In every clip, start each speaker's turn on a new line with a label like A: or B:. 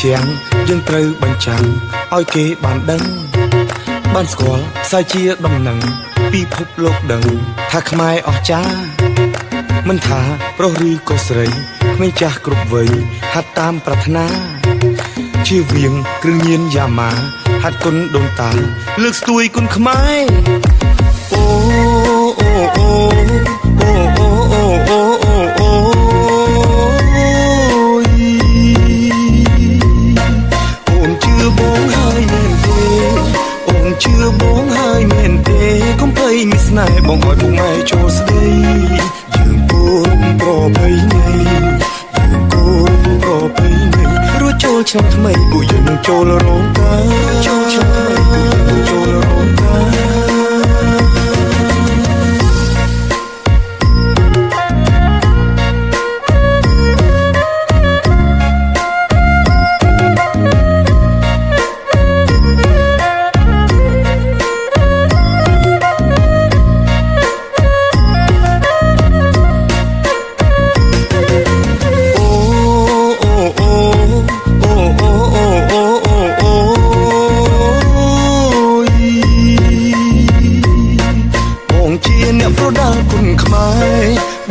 A: ជាងយើងត្រូវបញ្ចាំងឲ្យគេបានដឹងបានស្គាល់ផ្សាយជាដំណឹងពិភពលោកដឹងថាខ្មែរអស្ចារ្យមិនថាប្រុសឬក៏ស្រីក្មេងចាស់គ្រប់វ័យហាត់តាមប្រាថ្នាជៀសវាងគ្រឿងញៀនយ៉ាម៉ាហាត់គុណដូនតាលើកស្ទួយគុណខ្មែរអូអូអូអូអូអូអូអូអូនជឿបងហើយមែនទេអូនជឿបងហើយមែនទេកុំភ័យមានស្នេហ៍បងឲ្យពុកម៉ែចូលស្ដីយើងគួរប្រភ័យនៃយើងគួរប្រភ័យនៃរួចចូលឆ្នាំថ្មីពួកយើងនឹងចូលរោងការចូលឆ្នាំថ្មីពួកយើងនឹងចូលរោងការ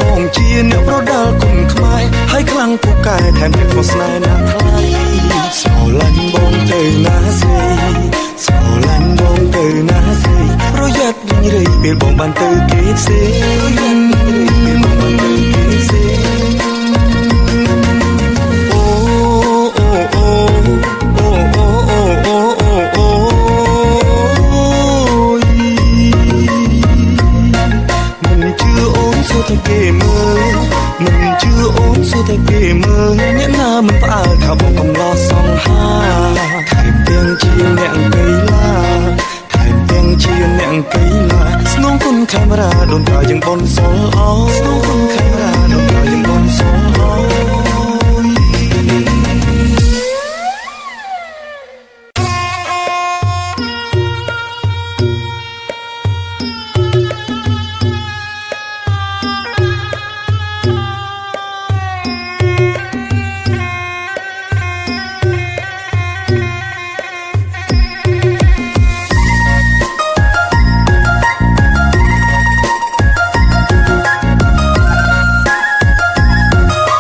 A: បងជាអ្នកប្រដាល់គុណខ្មែរហើយខ្លាំងពូកែថែមទាំងស្នេហ៍ណាថ្លៃស្រឡាញ់បងទៅណាស្រីស្រឡាញ់បងទៅណាស្រីប្រយ័ត្នរីងរៃពេលបងបានទៅគេផ្សេងប្រយ័ត្នរីងរៃពេលបងបានទៅគេផ្សេងអូអូអូអូអូអូអូអូមិនជឿអូនសុទ្ធតែគេមើលមិនជឿអូនសុទ្ធតែគេមើលអ្នកណាមិនផ្អើលថាបងកំឡោះសង្ហាថែមទាំងជាអ្នកកីឡាថែមទាំងជាអ្នកកីឡាស្នងគុណកាមេរ៉ាដូនតាយើងបនសល់អស្នងគុណកាមេ